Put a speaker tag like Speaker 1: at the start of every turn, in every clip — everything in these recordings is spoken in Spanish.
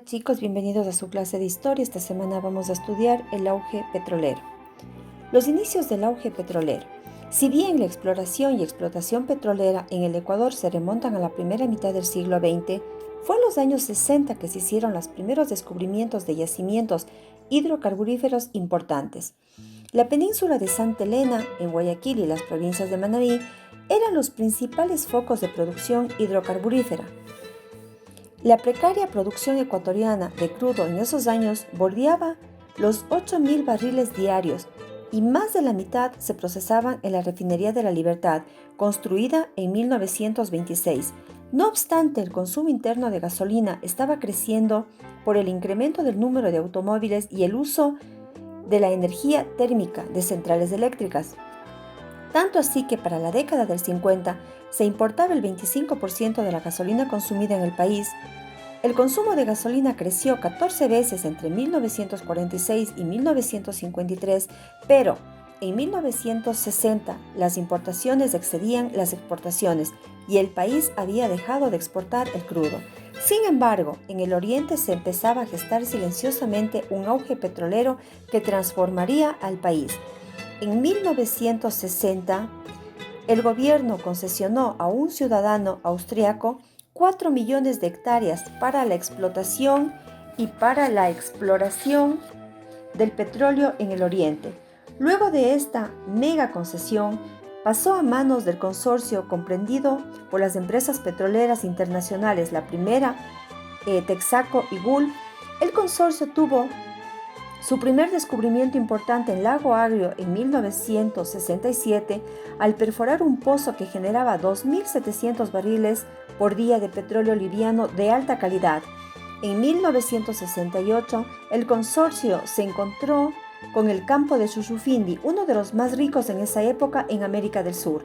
Speaker 1: Hola chicos, bienvenidos a su clase de historia. Esta semana vamos a estudiar el auge petrolero. Los inicios del auge petrolero. Si bien la exploración y explotación petrolera en el Ecuador se remontan a la primera mitad del siglo XX, fue en los años 60 que se hicieron los primeros descubrimientos de yacimientos hidrocarburíferos importantes. La península de Santa Elena, en Guayaquil y las provincias de Manabí eran los principales focos de producción hidrocarburífera. La precaria producción ecuatoriana de crudo en esos años bordeaba los 8.000 barriles diarios y más de la mitad se procesaban en la refinería de La Libertad, construida en 1926. No obstante, el consumo interno de gasolina estaba creciendo por el incremento del número de automóviles y el uso de la energía térmica de centrales eléctricas. Tanto así que para la década del 50 se importaba el 25% de la gasolina consumida en el país. El consumo de gasolina creció 14 veces entre 1946 y 1953, pero en 1960 las importaciones excedían las exportaciones y el país había dejado de exportar el crudo. Sin embargo, en el oriente se empezaba a gestar silenciosamente un auge petrolero que transformaría al país. En 1960, el gobierno concesionó a un ciudadano austriaco 4 millones de hectáreas para la explotación y para la exploración del petróleo en el oriente. Luego de esta mega concesión, pasó a manos del consorcio comprendido por las empresas petroleras internacionales, la primera, Texaco y Gulf. El consorcio tuvo su primer descubrimiento importante en Lago Agrio en 1967 al perforar un pozo que generaba 2.700 barriles por día de petróleo liviano de alta calidad. En 1968, el consorcio se encontró con el campo de Shushufindi, uno de los más ricos en esa época en América del Sur.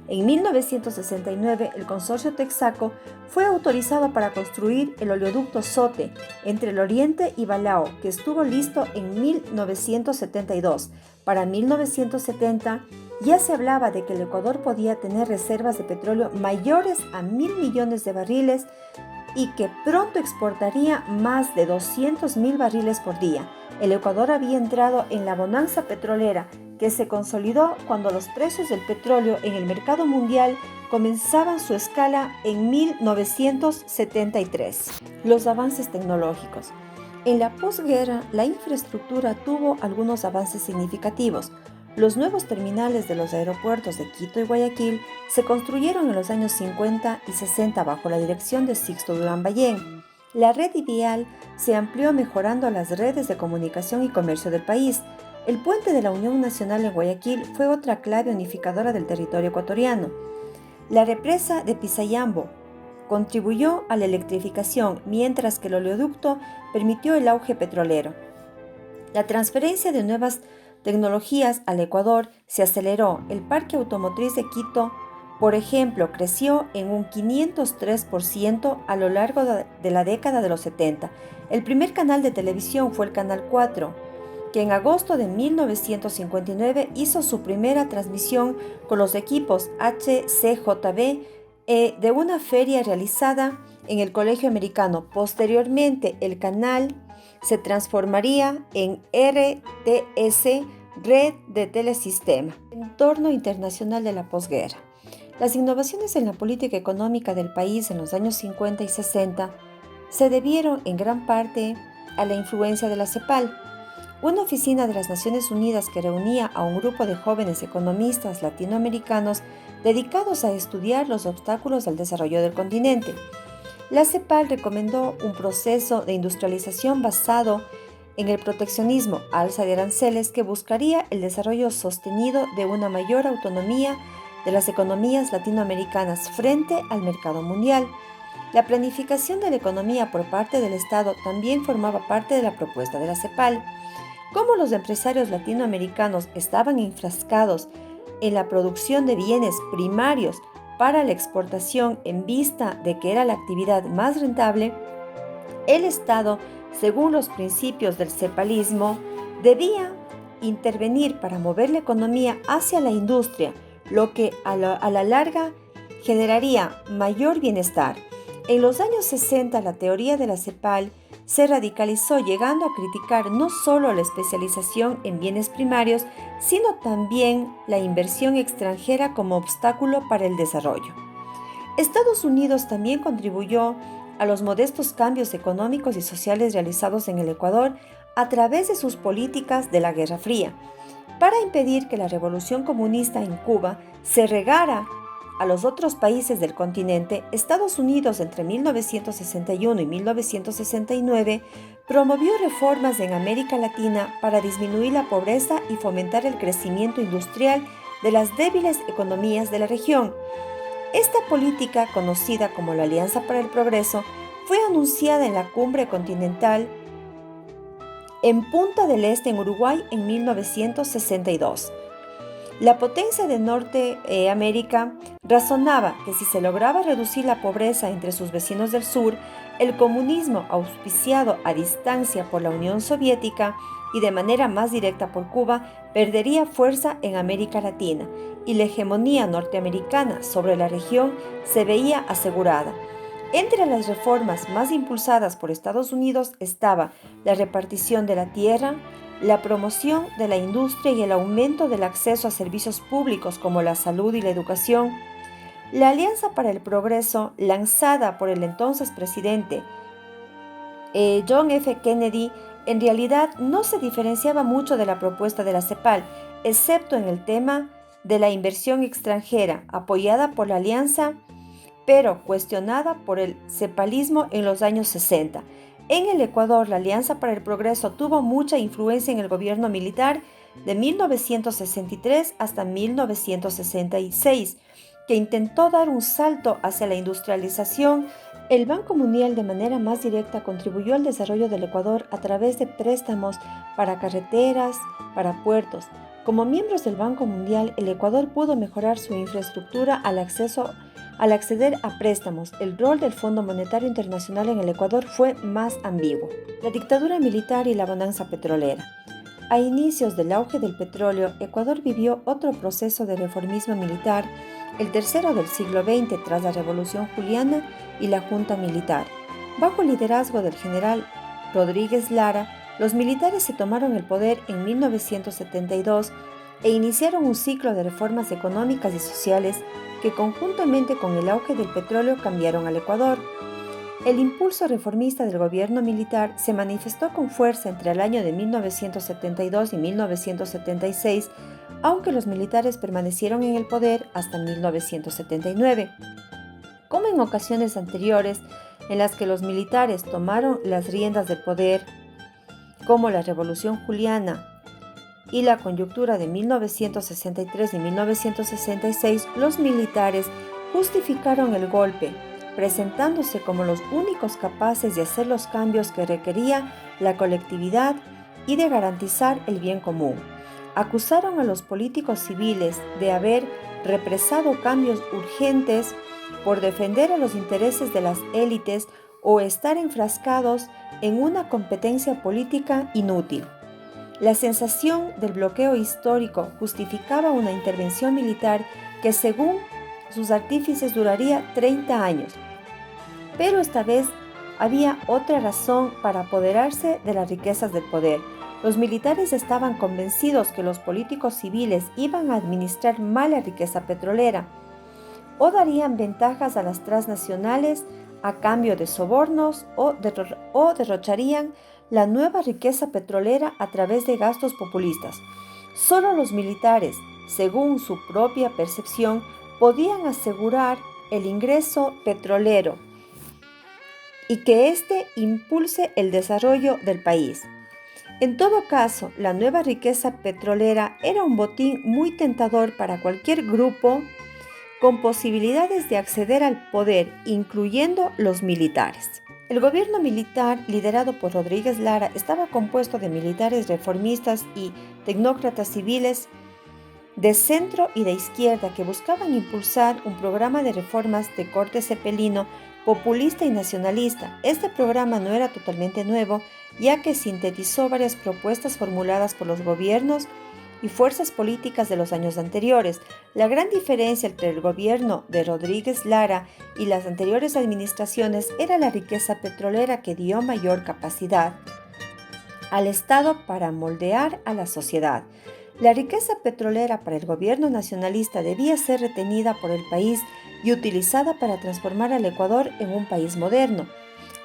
Speaker 1: En 1969, el consorcio Texaco fue autorizado para construir el oleoducto Sote entre el Oriente y Balao, que estuvo listo en 1972. Para 1970, ya se hablaba de que el Ecuador podía tener reservas de petróleo mayores a 1.000 millones de barriles y que pronto exportaría más de 200.000 barriles por día. El Ecuador había entrado en la bonanza petrolera, que se consolidó cuando los precios del petróleo en el mercado mundial comenzaban su escala en 1973. Los avances tecnológicos. En la posguerra, la infraestructura tuvo algunos avances significativos. Los nuevos terminales de los aeropuertos de Quito y Guayaquil se construyeron en los años 50 y 60 bajo la dirección de Sixto Durán Ballén. La red vial se amplió mejorando las redes de comunicación y comercio del país. El puente de la Unión Nacional en Guayaquil fue otra clave unificadora del territorio ecuatoriano. La represa de Pisayambo contribuyó a la electrificación, mientras que el oleoducto permitió el auge petrolero. La transferencia de nuevas tecnologías al Ecuador se aceleró. El parque automotriz de Quito, por ejemplo, creció en un 503% a lo largo de la década de los 70. El primer canal de televisión fue el Canal 4, que en agosto de 1959 hizo su primera transmisión con los equipos HCJB de una feria realizada en el Colegio Americano. Posteriormente, el canal se transformaría en RTS, Red de Telesistema. Entorno internacional de la posguerra. Las innovaciones en la política económica del país en los años 50 y 60 se debieron en gran parte a la influencia de la CEPAL, una oficina de las Naciones Unidas que reunía a un grupo de jóvenes economistas latinoamericanos dedicados a estudiar los obstáculos al desarrollo del continente. La CEPAL recomendó un proceso de industrialización basado en el proteccionismo, alza de aranceles que buscaría el desarrollo sostenido de una mayor autonomía de las economías latinoamericanas frente al mercado mundial. La planificación de la economía por parte del Estado también formaba parte de la propuesta de la CEPAL. Como los empresarios latinoamericanos estaban enfrascados en la producción de bienes primarios para la exportación en vista de que era la actividad más rentable, el Estado, según los principios del cepalismo, debía intervenir para mover la economía hacia la industria, lo que a la larga generaría mayor bienestar. En los años 60, la teoría de la CEPAL se radicalizó, llegando a criticar no solo la especialización en bienes primarios, sino también la inversión extranjera como obstáculo para el desarrollo. Estados Unidos también contribuyó a los modestos cambios económicos y sociales realizados en el Ecuador a través de sus políticas de la Guerra Fría, para impedir que la revolución comunista en Cuba se regara a los otros países del continente. Estados Unidos entre 1961 y 1969 promovió reformas en América Latina para disminuir la pobreza y fomentar el crecimiento industrial de las débiles economías de la región. Esta política, conocida como la Alianza para el Progreso, fue anunciada en la Cumbre Continental en Punta del Este, en Uruguay, en 1962. La potencia de Norteamérica razonaba que si se lograba reducir la pobreza entre sus vecinos del sur, el comunismo, auspiciado a distancia por la Unión Soviética y de manera más directa por Cuba, perdería fuerza en América Latina y la hegemonía norteamericana sobre la región se veía asegurada. Entre las reformas más impulsadas por Estados Unidos estaba la repartición de la tierra, la promoción de la industria y el aumento del acceso a servicios públicos como la salud y la educación. La Alianza para el Progreso, lanzada por el entonces presidente John F. Kennedy, en realidad no se diferenciaba mucho de la propuesta de la CEPAL, excepto en el tema de la inversión extranjera, apoyada por la Alianza, pero cuestionada por el cepalismo en los años 60. En el Ecuador, la Alianza para el Progreso tuvo mucha influencia en el gobierno militar de 1963 hasta 1966, que intentó dar un salto hacia la industrialización. El Banco Mundial de manera más directa contribuyó al desarrollo del Ecuador a través de préstamos para carreteras, para puertos. Como miembros del Banco Mundial, el Ecuador pudo mejorar su infraestructura al acceder a préstamos. El rol del Fondo Monetario Internacional en el Ecuador fue más ambiguo. La dictadura militar y la bonanza petrolera. A inicios del auge del petróleo, Ecuador vivió otro proceso de reformismo militar, el tercero del siglo XX tras la Revolución Juliana y la Junta Militar. Bajo el liderazgo del general Rodríguez Lara, los militares se tomaron el poder en 1972 e iniciaron un ciclo de reformas económicas y sociales que conjuntamente con el auge del petróleo cambiaron al Ecuador. El impulso reformista del gobierno militar se manifestó con fuerza entre el año de 1972 y 1976, aunque los militares permanecieron en el poder hasta 1979. Como en ocasiones anteriores en las que los militares tomaron las riendas del poder, como la Revolución Juliana y la coyuntura de 1963 y 1966, los militares justificaron el golpe, presentándose como los únicos capaces de hacer los cambios que requería la colectividad y de garantizar el bien común. Acusaron a los políticos civiles de haber represado cambios urgentes por defender a los intereses de las élites o estar enfrascados en una competencia política inútil. La sensación del bloqueo histórico justificaba una intervención militar que, según sus artífices, duraría 30 años. Pero esta vez había otra razón para apoderarse de las riquezas del poder. Los militares estaban convencidos que los políticos civiles iban a administrar mal la riqueza petrolera o darían ventajas a las transnacionales a cambio de sobornos o derrocharían la nueva riqueza petrolera a través de gastos populistas. Solo los militares, según su propia percepción, podían asegurar el ingreso petrolero y que éste impulse el desarrollo del país. En todo caso, la nueva riqueza petrolera era un botín muy tentador para cualquier grupo con posibilidades de acceder al poder, incluyendo los militares. El gobierno militar, liderado por Rodríguez Lara, estaba compuesto de militares reformistas y tecnócratas civiles de centro y de izquierda que buscaban impulsar un programa de reformas de corte cepelino, populista y nacionalista. Este programa no era totalmente nuevo, ya que sintetizó varias propuestas formuladas por los gobiernos y fuerzas políticas de los años anteriores. La gran diferencia entre el gobierno de Rodríguez Lara y las anteriores administraciones era la riqueza petrolera, que dio mayor capacidad al Estado para moldear a la sociedad. La riqueza petrolera para el gobierno nacionalista debía ser retenida por el país y utilizada para transformar al Ecuador en un país moderno.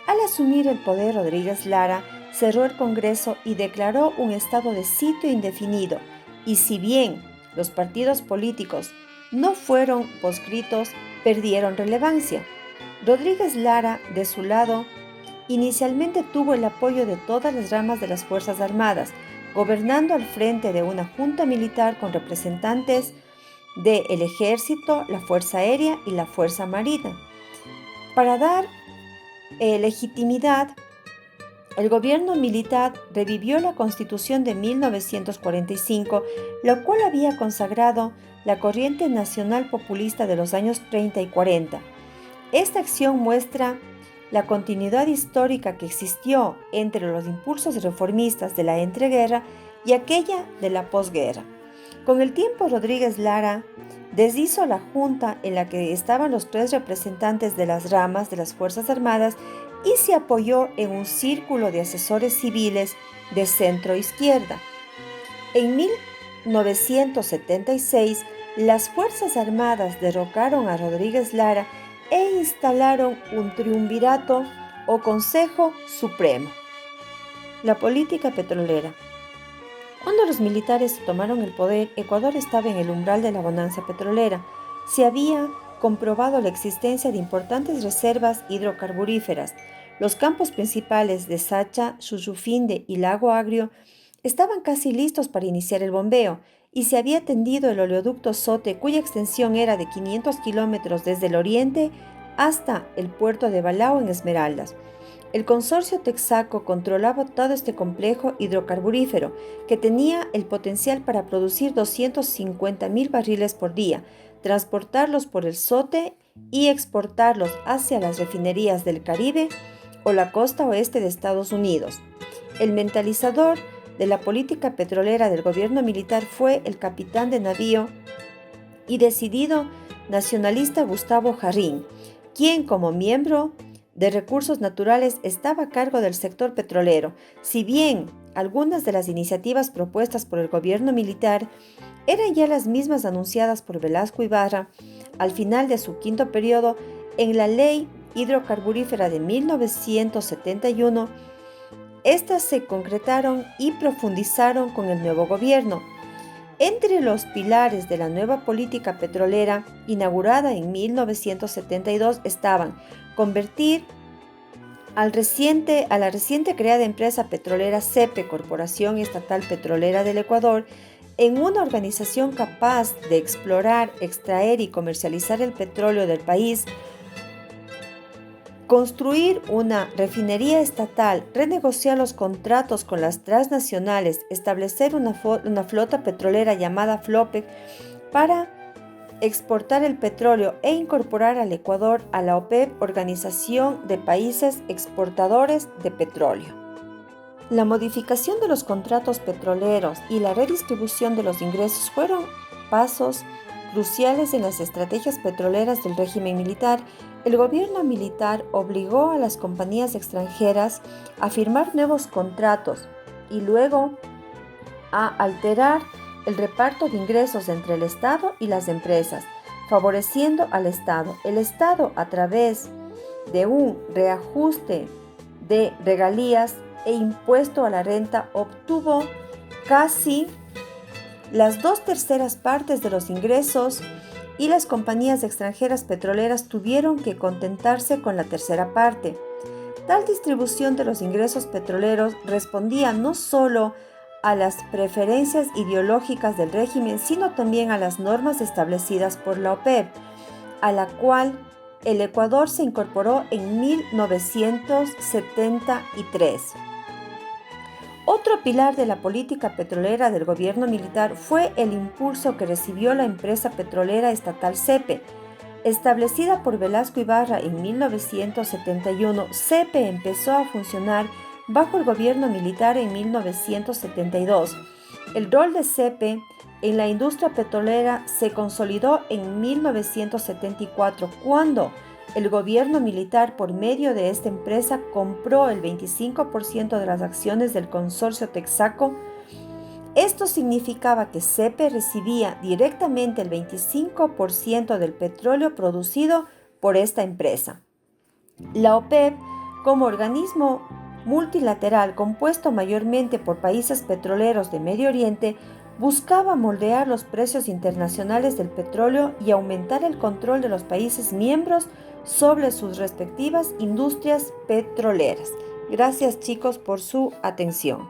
Speaker 1: Al asumir el poder, Rodríguez Lara cerró el Congreso y declaró un estado de sitio indefinido, y si bien los partidos políticos no fueron proscritos, perdieron relevancia. Rodríguez Lara, de su lado, inicialmente tuvo el apoyo de todas las ramas de las Fuerzas Armadas, gobernando al frente de una junta militar con representantes del Ejército, la Fuerza Aérea y la Fuerza Marina. Para dar legitimidad, el gobierno militar revivió la Constitución de 1945, la cual había consagrado la corriente nacional populista de los años 30 y 40. Esta acción muestra la continuidad histórica que existió entre los impulsos reformistas de la entreguerra y aquella de la posguerra. Con el tiempo, Rodríguez Lara deshizo la junta en la que estaban los 3 representantes de las ramas de las Fuerzas Armadas y se apoyó en un círculo de asesores civiles de centro-izquierda. En 1976, las Fuerzas Armadas derrocaron a Rodríguez Lara e instalaron un triunvirato o Consejo Supremo. La política petrolera. Cuando los militares tomaron el poder, Ecuador estaba en el umbral de la bonanza petrolera. Se había comprobado la existencia de importantes reservas hidrocarburíferas. Los campos principales de Sacha, Shushufinde y Lago Agrio estaban casi listos para iniciar el bombeo, y se había tendido el oleoducto Sote, cuya extensión era de 500 kilómetros desde el oriente hasta el puerto de Balao en Esmeraldas. El consorcio Texaco controlaba todo este complejo hidrocarburífero, que tenía el potencial para producir 250,000 barriles por día, transportarlos por el Sote y exportarlos hacia las refinerías del Caribe o la costa oeste de Estados Unidos. El mentalizador de la política petrolera del gobierno militar fue el capitán de navío y decidido nacionalista Gustavo Jarrín, quien como miembro de Recursos Naturales estaba a cargo del sector petrolero. Si bien algunas de las iniciativas propuestas por el gobierno militar eran ya las mismas anunciadas por Velasco Ibarra al final de su 5º periodo en la Ley Hidrocarburífera de 1971, estas se concretaron y profundizaron con el nuevo gobierno. Entre los pilares de la nueva política petrolera, inaugurada en 1972, estaban convertir a la reciente creada empresa petrolera CEPE, Corporación Estatal Petrolera del Ecuador, en una organización capaz de explorar, extraer y comercializar el petróleo del país, construir una refinería estatal, renegociar los contratos con las transnacionales, establecer una flota petrolera llamada FLOPEC para exportar el petróleo e incorporar al Ecuador a la OPEP, Organización de Países Exportadores de Petróleo. La modificación de los contratos petroleros y la redistribución de los ingresos fueron pasos cruciales en las estrategias petroleras del régimen militar. El gobierno militar obligó a las compañías extranjeras a firmar nuevos contratos y luego a alterar el reparto de ingresos entre el Estado y las empresas, favoreciendo al Estado. El Estado, a través de un reajuste de regalías e impuesto a la renta, obtuvo casi las 2/3 partes de los ingresos, y las compañías extranjeras petroleras tuvieron que contentarse con la 1/3 parte. Tal distribución de los ingresos petroleros respondía no solo a las preferencias ideológicas del régimen, sino también a las normas establecidas por la OPEP, a la cual el Ecuador se incorporó en 1973. Otro pilar de la política petrolera del gobierno militar fue el impulso que recibió la empresa petrolera estatal CEPE. Establecida por Velasco Ibarra en 1971, CEPE empezó a funcionar bajo el gobierno militar en 1972. El rol de CEPE en la industria petrolera se consolidó en 1974, cuando el gobierno militar, por medio de esta empresa, compró el 25% de las acciones del consorcio Texaco. Esto significaba que CEPE recibía directamente el 25% del petróleo producido por esta empresa. La OPEP, como organismo multilateral compuesto mayormente por países petroleros de Medio Oriente, buscaba moldear los precios internacionales del petróleo y aumentar el control de los países miembros sobre sus respectivas industrias petroleras. Gracias, chicos, por su atención.